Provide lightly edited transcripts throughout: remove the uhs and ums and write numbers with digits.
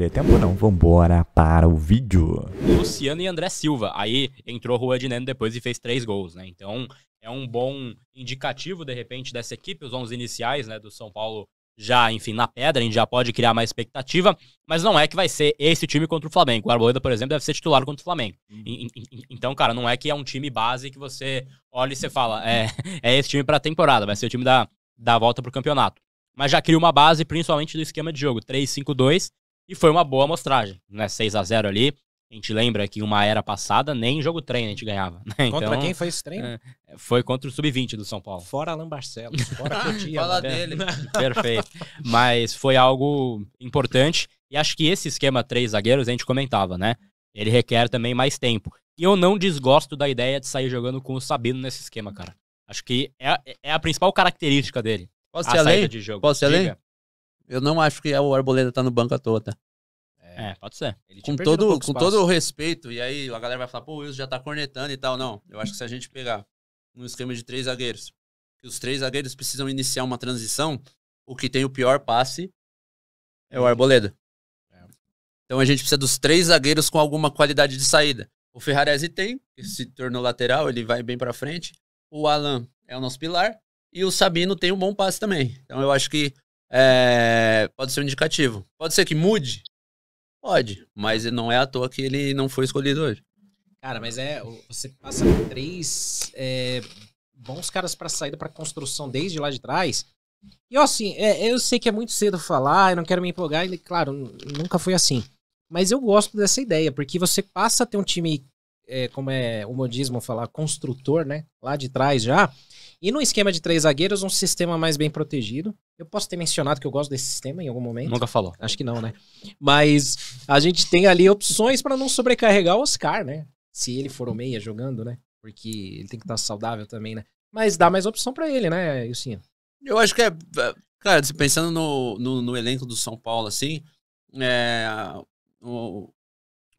perder tempo não, vambora para o vídeo. Luciano e André Silva. Aí entrou Juan de Neno depois e fez 3 gols, né? Então é um bom indicativo, de repente, dessa equipe. Os 11 iniciais, né, do São Paulo já, enfim, na pedra, a gente já pode criar mais expectativa, mas não é que vai ser esse time contra o Flamengo. O Arboleda, por exemplo, deve ser titular contra o Flamengo. Então, cara, não é que é um time base que você olha e você fala, é esse time pra temporada, vai ser o time da volta pro campeonato. Mas já cria uma base, principalmente do esquema de jogo, 3-5-2, e foi uma boa amostragem, né? 6-0 ali. A gente lembra que uma era passada, nem jogo treino a gente ganhava. Né? Então, contra quem foi esse treino? Foi contra o Sub-20 do São Paulo. Fora Alan Barcelos, fora Cotia. Fala dele. Perfeito. Mas foi algo importante. E acho que esse esquema 3 zagueiros, a gente comentava, né? Ele requer também mais tempo. E eu não desgosto da ideia de sair jogando com o Sabino nesse esquema, cara. Acho que é a principal característica dele. Posso ir além? De jogo. Posso ir além? Eu não acho que o Arboleda tá no banco à toa, tá? Pode ser. Com todo o respeito, e aí a galera vai falar, pô, o Wilson já tá cornetando e tal. Não, eu acho que se a gente pegar um esquema de 3 zagueiros, que os 3 zagueiros precisam iniciar uma transição, o que tem o pior passe é o Arboleda. Então a gente precisa dos 3 zagueiros com alguma qualidade de saída. O Ferrarese tem, que se tornou lateral, ele vai bem pra frente. O Alan é o nosso pilar. E o Sabino tem um bom passe também. Então eu acho que pode ser um indicativo. Pode ser que mude? Pode, mas não é à toa que ele não foi escolhido hoje. Cara, mas você passa 3 bons caras pra saída, pra construção desde lá de trás. E assim, eu sei que é muito cedo falar, eu não quero me empolgar, e claro, nunca foi assim. Mas eu gosto dessa ideia, porque você passa a ter um time, como é o modismo falar, construtor, né? Lá de trás já. E no esquema de 3 zagueiros, um sistema mais bem protegido. Eu posso ter mencionado que eu gosto desse sistema em algum momento. Nunca falou. Acho que não, né? Mas a gente tem ali opções para não sobrecarregar o Oscar, né? Se ele for o meia jogando, né? Porque ele tem que estar saudável também, né? Mas dá mais opção para ele, né, Ilcinho? Eu acho que cara, pensando no elenco do São Paulo, assim, o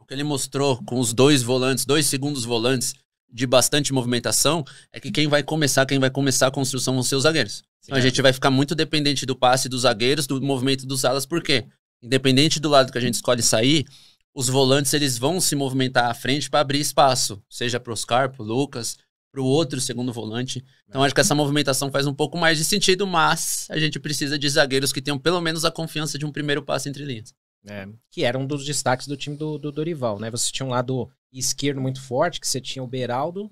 que ele mostrou com os 2 volantes, 2 segundos volantes, de bastante movimentação, é que quem vai começar a construção vão ser os zagueiros. Então a gente vai ficar muito dependente do passe dos zagueiros, do movimento dos alas, por quê? Independente do lado que a gente escolhe sair, os volantes eles vão se movimentar à frente para abrir espaço, seja para o Oscar, para o Lucas, para o outro segundo volante. Então acho que essa movimentação faz um pouco mais de sentido, mas a gente precisa de zagueiros que tenham pelo menos a confiança de um primeiro passe entre linhas. Que era um dos destaques do time do Dorival, né? Você tinha um lado esquerdo muito forte, que você tinha o Beraldo,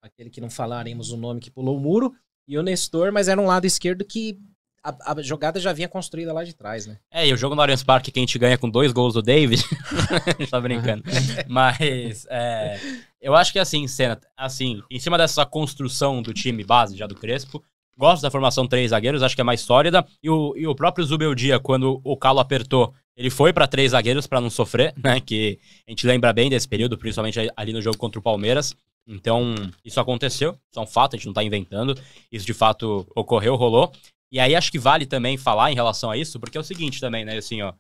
aquele que não falaremos o nome, que pulou o muro, e o Nestor, mas era um lado esquerdo que a jogada já vinha construída lá de trás, né? E o jogo no Allianz Parque que a gente ganha com 2 gols do David, a gente tá brincando. Mas eu acho que assim, Senna, assim, em cima dessa construção do time base já do Crespo, gosto da formação 3 zagueiros, acho que é mais sólida. E o próprio Zubeldia, quando o calo apertou, ele foi pra 3 zagueiros pra não sofrer, né? Que a gente lembra bem desse período, principalmente ali no jogo contra o Palmeiras. Então, isso aconteceu, isso é um fato, a gente não tá inventando. Isso de fato ocorreu, rolou. E aí acho que vale também falar em relação a isso, porque é o seguinte também, né? Assim, ó.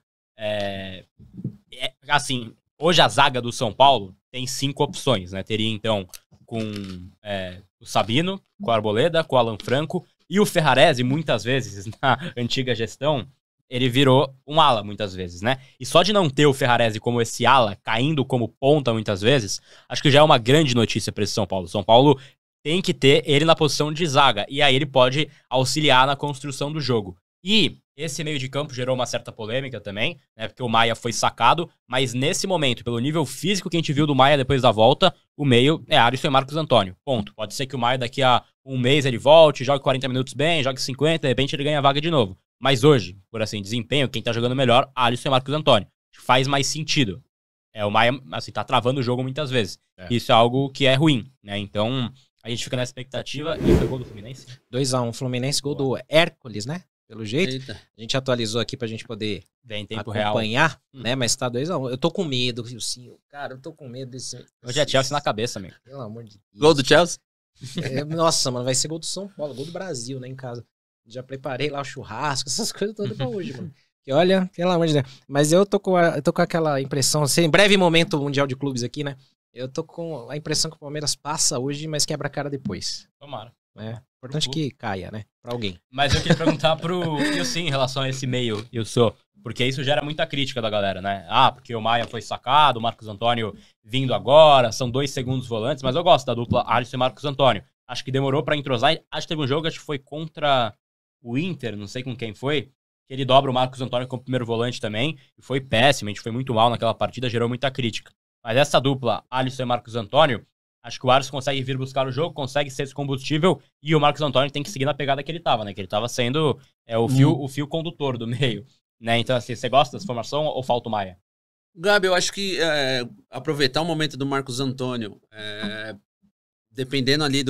Assim, hoje a zaga do São Paulo tem 5 opções, né? Teria então com o Sabino, com o Arboleda, com o Alan Franco e o Ferrarese, muitas vezes, na antiga gestão, ele virou um ala, muitas vezes, né? E só de não ter o Ferrarese como esse ala, caindo como ponta, muitas vezes, acho que já é uma grande notícia para esse São Paulo. São Paulo tem que ter ele na posição de zaga, e aí ele pode auxiliar na construção do jogo. E esse meio de campo gerou uma certa polêmica também, né? Porque o Maia foi sacado, mas nesse momento, pelo nível físico que a gente viu do Maia depois da volta, o meio é Alisson e Marcos Antônio. Ponto. Pode ser que o Maia daqui a um mês ele volte, jogue 40 minutos bem, jogue 50, de repente ele ganha a vaga de novo. Mas hoje, por assim, desempenho, quem tá jogando melhor, Alisson e Marcos Antônio. Faz mais sentido. O Maia, assim, tá travando o jogo muitas vezes. Isso é algo que é ruim, né? Então, a gente fica na expectativa. E foi gol do Fluminense? 2-1, Fluminense, gol do Hércules, né? Pelo jeito. Eita. A gente atualizou aqui pra gente poder Vem em tempo acompanhar, real. né? Mas tá 2-1. Eu tô com medo, Sim, cara, eu tô com medo desse... Hoje é Chelsea na cabeça, amigo. Pelo amor de Deus. Gol do Chelsea? Nossa, mano, vai ser gol do São Paulo, gol do Brasil, né, em casa. Já preparei lá o churrasco, essas coisas todas pra hoje, mano. Que olha, pelo amor de Deus. Mas eu tô com aquela impressão, assim, em breve momento Mundial de Clubes aqui, né? Eu tô com a impressão que o Palmeiras passa hoje, mas quebra a cara depois. Tomara. Importante que caia, né? Pra alguém. Mas eu queria perguntar pro Ilson em relação a esse meio, Ilson. Porque isso gera muita crítica da galera, né? Ah, porque o Maia foi sacado, o Marcos Antônio vindo agora, são 2 segundos volantes, mas eu gosto da dupla Alisson e Marcos Antônio. Acho que demorou pra entrosar. Acho que teve um jogo, acho que foi contra o Inter, não sei com quem foi, que ele dobra o Marcos Antônio como primeiro volante também, e foi péssimo, a gente foi muito mal naquela partida, gerou muita crítica. Mas essa dupla, Alisson e Marcos Antônio, acho que o Alisson consegue vir buscar o jogo, consegue ser esse combustível, e o Marcos Antônio tem que seguir na pegada que ele tava, né? Que ele tava sendo o fio condutor do meio, né? Então, assim, você gosta dessa formação ou falta o Maia? Gabi, eu acho que aproveitar o momento do Marcos Antônio, dependendo ali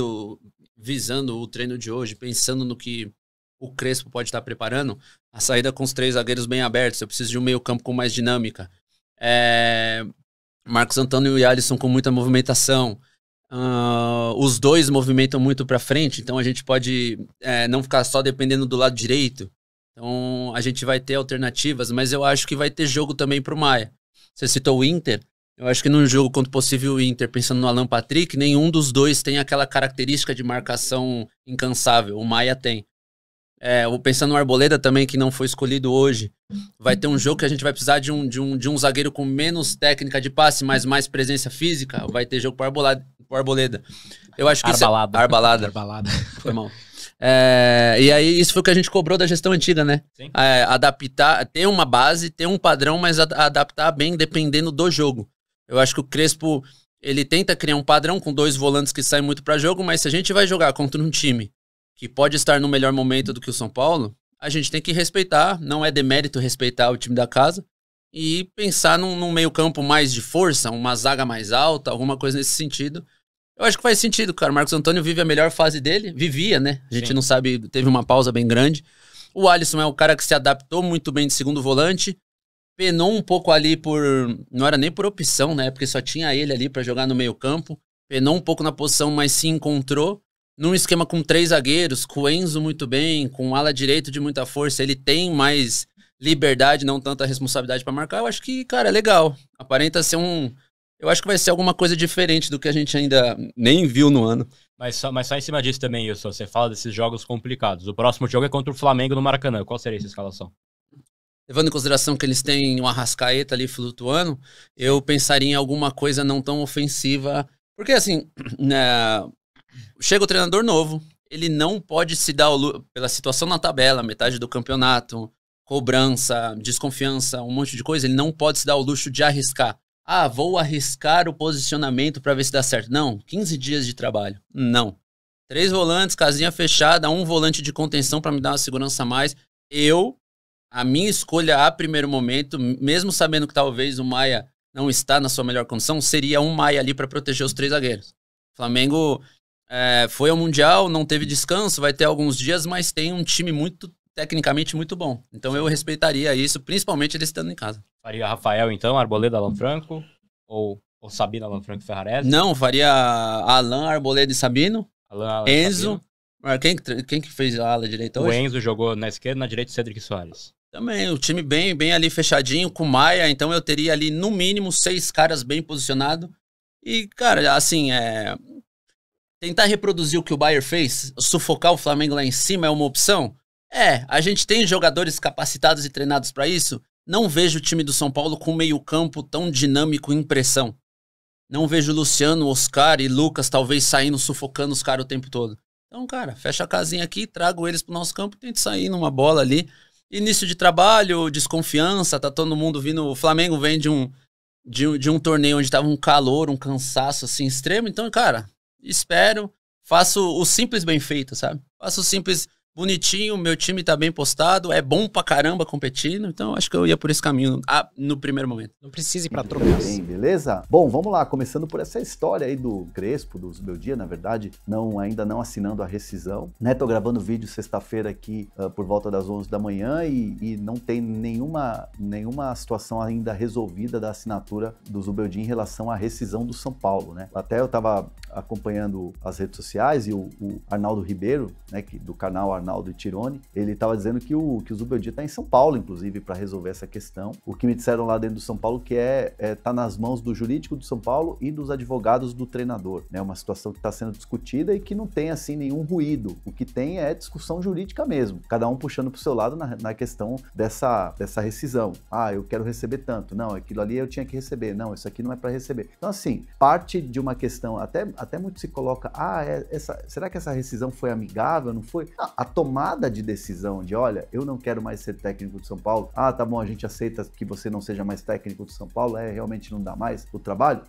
visando o treino de hoje, pensando no que o Crespo pode estar preparando, a saída com os 3 zagueiros bem abertos, eu preciso de um meio campo com mais dinâmica. Marcos Antônio e Alisson com muita movimentação. Os dois movimentam muito para frente, então a gente pode não ficar só dependendo do lado direito. Então a gente vai ter alternativas, mas eu acho que vai ter jogo também pro Maia. Você citou o Inter, eu acho que num jogo contra o possível Inter, pensando no Alan Patrick, nenhum dos dois tem aquela característica de marcação incansável, o Maia tem. Pensando no Arboleda também, que não foi escolhido hoje, vai ter um jogo que a gente vai precisar de um zagueiro com menos técnica de passe, mas mais presença física, vai ter jogo pro Arboleda. Eu acho que Arbalada. Foi mal. E aí, isso foi o que a gente cobrou da gestão antiga, né? Adaptar, ter uma base, ter um padrão, mas adaptar bem dependendo do jogo. Eu acho que o Crespo, ele tenta criar um padrão com 2 volantes que saem muito pra jogo, mas se a gente vai jogar contra um time que pode estar no melhor momento do que o São Paulo, a gente tem que respeitar, não é demérito respeitar o time da casa, e pensar num meio campo mais de força, uma zaga mais alta, alguma coisa nesse sentido. Eu acho que faz sentido, cara. O Marcos Antônio vive a melhor fase dele. Vivia, né? A gente não sabe, teve uma pausa bem grande. O Alisson é o cara que se adaptou muito bem de segundo volante. Penou um pouco ali não era nem por opção, né? Porque só tinha ele ali pra jogar no meio campo. Penou um pouco na posição, mas se encontrou. Num esquema com 3 zagueiros, com o Enzo muito bem, com o ala direito de muita força. Ele tem mais liberdade, não tanta responsabilidade pra marcar. Eu acho que, cara, é legal. Aparenta ser eu acho que vai ser alguma coisa diferente do que a gente ainda nem viu no ano. Mas só em cima disso também, Wilson, você fala desses jogos complicados. O próximo jogo é contra o Flamengo no Maracanã. Qual seria essa escalação? Levando em consideração que eles têm um Arrascaeta ali flutuando, eu pensaria em alguma coisa não tão ofensiva. Porque, assim, chega o treinador novo, ele não pode se dar pela situação na tabela, metade do campeonato, cobrança, desconfiança, um monte de coisa, ele não pode se dar o luxo de arriscar. Vou arriscar o posicionamento para ver se dá certo. Não, 15 dias de trabalho. Não. 3 volantes, casinha fechada, 1 volante de contenção para me dar uma segurança a mais. A minha escolha a primeiro momento, mesmo sabendo que talvez o Maia não está na sua melhor condição, seria um Maia ali para proteger os 3 zagueiros. O Flamengo foi ao Mundial, não teve descanso, vai ter alguns dias, mas tem um time tecnicamente muito bom. Então eu respeitaria isso, principalmente ele estando em casa. Faria Rafael, então, Arboleda, Alan Franco? Ou Sabino, Alan Franco e Ferrarese? Não, faria Alan, Arboleda e Sabino. Alan, Enzo. Quem que fez a ala direita hoje? O Enzo jogou na esquerda, na direita, Cedric Soares. Também, o time bem ali fechadinho, com o Maia. Então eu teria ali, no mínimo, 6 caras bem posicionados. E, cara, assim, tentar reproduzir o que o Bayern fez, sufocar o Flamengo lá em cima é uma opção? A gente tem jogadores capacitados e treinados para isso. Não vejo o time do São Paulo com meio campo tão dinâmico em pressão. Não vejo Luciano, Oscar e Lucas talvez saindo, sufocando os caras o tempo todo. Então, cara, fecha a casinha aqui, trago eles pro nosso campo, tente sair numa bola ali. Início de trabalho, desconfiança, tá todo mundo vindo. O Flamengo vem de um torneio onde tava um calor, um cansaço assim extremo. Então, cara, espero, faço o simples bem feito, sabe? Faço o simples bonitinho, meu time tá bem postado, é bom pra caramba competindo, então acho que eu ia por esse caminho no primeiro momento. Não precisa ir pra trocas. Bem, beleza? Bom, vamos lá, começando por essa história aí do Crespo, do Zubeldia, na verdade, ainda não assinando a rescisão, né? Tô gravando vídeo sexta-feira aqui por volta das 11 da manhã e não tem nenhuma situação ainda resolvida da assinatura do Zubeldia em relação à rescisão do São Paulo, né? Até eu tava acompanhando as redes sociais e o Arnaldo Ribeiro, né, do canal Arnaldo e Tironi, ele estava dizendo que o Zubeldia está em São Paulo, inclusive, para resolver essa questão. O que me disseram lá dentro do São Paulo que tá nas mãos do jurídico do São Paulo e dos advogados do treinador, né? Uma situação que está sendo discutida e que não tem, assim, nenhum ruído. O que tem é discussão jurídica mesmo, cada um puxando para o seu lado na questão dessa rescisão. Ah, eu quero receber tanto. Não, aquilo ali eu tinha que receber. Não, isso aqui não é para receber. Então, assim, parte de uma questão, até muito se coloca, será que essa rescisão foi amigável? Não foi? A tomada de decisão de, olha, eu não quero mais ser técnico do São Paulo. Ah, tá bom, a gente aceita que você não seja mais técnico do São Paulo. Realmente não dá mais o trabalho.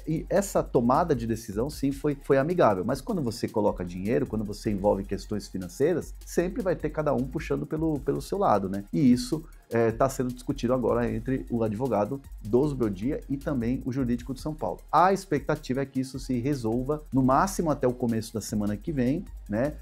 E essa tomada de decisão, sim, foi amigável. Mas quando você coloca dinheiro, quando você envolve questões financeiras, sempre vai ter cada um puxando pelo seu lado, né? E isso está sendo discutido agora entre o advogado do Zubeldia e também o jurídico de São Paulo. A expectativa é que isso se resolva no máximo até o começo da semana que vem, né?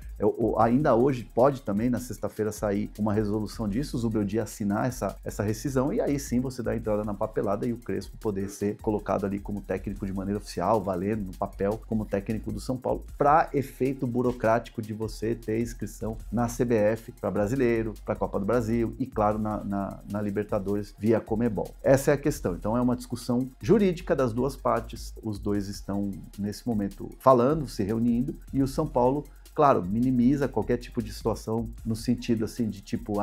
Ainda hoje pode também, na sexta-feira, sair uma resolução disso, o Zubeldia assinar essa rescisão e aí sim você dá entrada na papelada e o Crespo poder ser colocado ali como técnico de maneira oficial, valendo no papel como técnico do São Paulo, para efeito burocrático de você ter inscrição na CBF para brasileiro, para a Copa do Brasil e, claro, na Libertadores via Conmebol. Essa é a questão. Então é uma discussão jurídica das duas partes. Os dois estão, nesse momento, falando, se reunindo, e o São Paulo, claro, minimiza qualquer tipo de situação no sentido assim de tipo,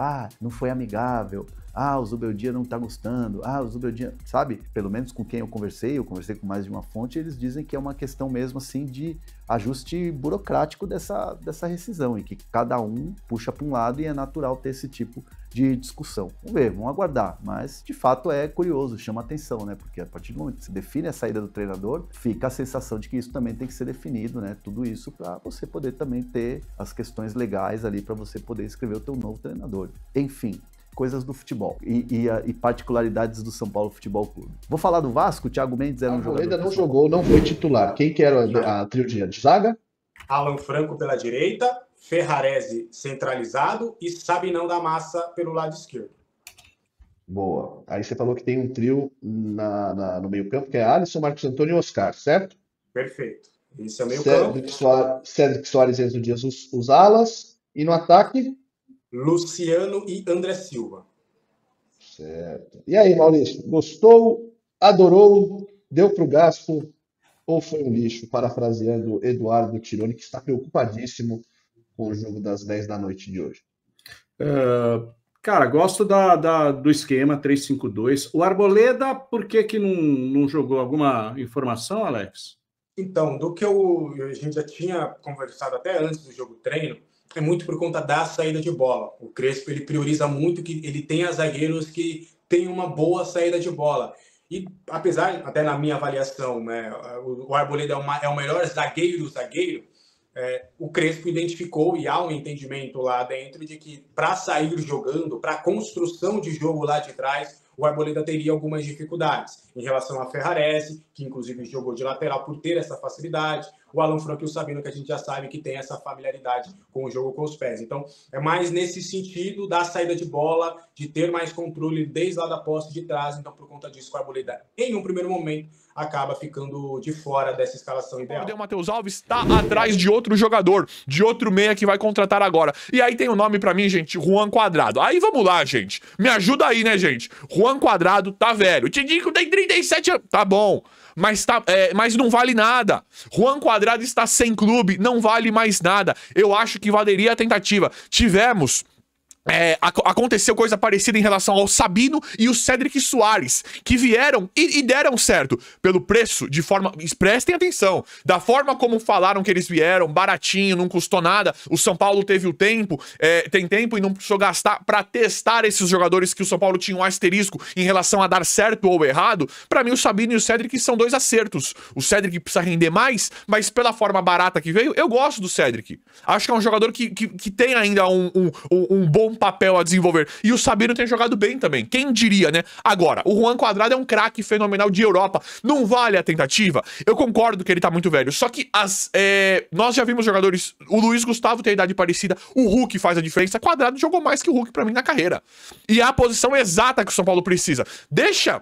não foi amigável, o Zubeldia não tá gostando, o Zubeldia, sabe? Pelo menos com quem eu conversei com mais de uma fonte, eles dizem que é uma questão mesmo assim de ajuste burocrático dessa rescisão e que cada um puxa para um lado e é natural ter esse tipo de discussão. Vamos ver, vamos aguardar, mas de fato é curioso, chama atenção, né? Porque a partir do momento que se define a saída do treinador, fica a sensação de que isso também tem que ser definido, né? Tudo isso para você poder também ter as questões legais ali para você poder escrever o teu novo treinador. Enfim, coisas do futebol e particularidades do São Paulo Futebol Clube. Vou falar do Vasco, o Thiago Mendes era um jogador... Arboleda não jogou, não foi titular. Quem que era a trio de zaga? Alan Franco pela direita, Ferrarese centralizado e Sabinão da Massa pelo lado esquerdo. Boa. Aí você falou que tem um trio no meio campo, que é Alisson, Marcos Antônio e Oscar, certo? Perfeito. Esse é o meio campo. Cédric Soares e Enzo Dias os alas. E no ataque? Luciano e André Silva. Certo. E aí, Maurício? Gostou? Adorou? Deu pro gasto? Ou foi um lixo? Parafraseando Eduardo Tironi, que está preocupadíssimo com o jogo das 10 da noite de hoje. Cara, gosto do esquema 3-5-2. O Arboleda, por que não jogou? Alguma informação, Alex? Então, do que a gente já tinha conversado até antes do jogo treino, é muito por conta da saída de bola. O Crespo, ele prioriza muito que ele tenha zagueiros que tenham uma boa saída de bola. E apesar, até na minha avaliação, né, o Arboleda é o melhor zagueiro, o Crespo identificou, e há um entendimento lá dentro, de que para sair jogando, para a construção de jogo lá de trás, o Arboleda teria algumas dificuldades em relação a Ferrarese, que inclusive jogou de lateral por ter essa facilidade, o Alan Franco e o Sabino, que a gente já sabe que tem essa familiaridade com o jogo com os pés. Então, é mais nesse sentido da saída de bola, de ter mais controle desde lá da posse de trás. Então, por conta disso, o Arboleda, em um primeiro momento, acaba ficando de fora dessa escalação ideal. O Matheus Alves está atrás de outro jogador, de outro meia que vai contratar agora. E aí tem o nome pra mim, gente, Juan Quadrado. Aí vamos lá, gente. Me ajuda aí, né, gente? Juan Quadrado tá velho. O Tidico tem 37 anos. Tá bom. Mas não vale nada. Juan Quadrado está sem clube, não vale mais nada. Eu acho que valeria a tentativa. Tivemos... aconteceu coisa parecida em relação ao Sabino e o Cédric Soares, que vieram e deram certo pelo preço, de forma... Prestem atenção, da forma como falaram que eles vieram, baratinho, não custou nada, o São Paulo teve o tempo, tem tempo e não precisou gastar pra testar esses jogadores que o São Paulo tinha um asterisco em relação a dar certo ou errado. Pra mim, o Sabino e o Cédric são dois acertos. O Cédric precisa render mais, mas pela forma barata que veio, eu gosto do Cédric. Acho que é um jogador que tem ainda um bom papel a desenvolver. E o Sabino tem jogado bem também. Quem diria, né? Agora, o Juan Quadrado é um craque fenomenal de Europa. Não vale a tentativa? Eu concordo que ele tá muito velho. Só que nós já vimos jogadores... O Luiz Gustavo tem a idade parecida. O Hulk faz a diferença. Quadrado jogou mais que o Hulk pra mim na carreira. E é a posição exata que o São Paulo precisa. Deixa...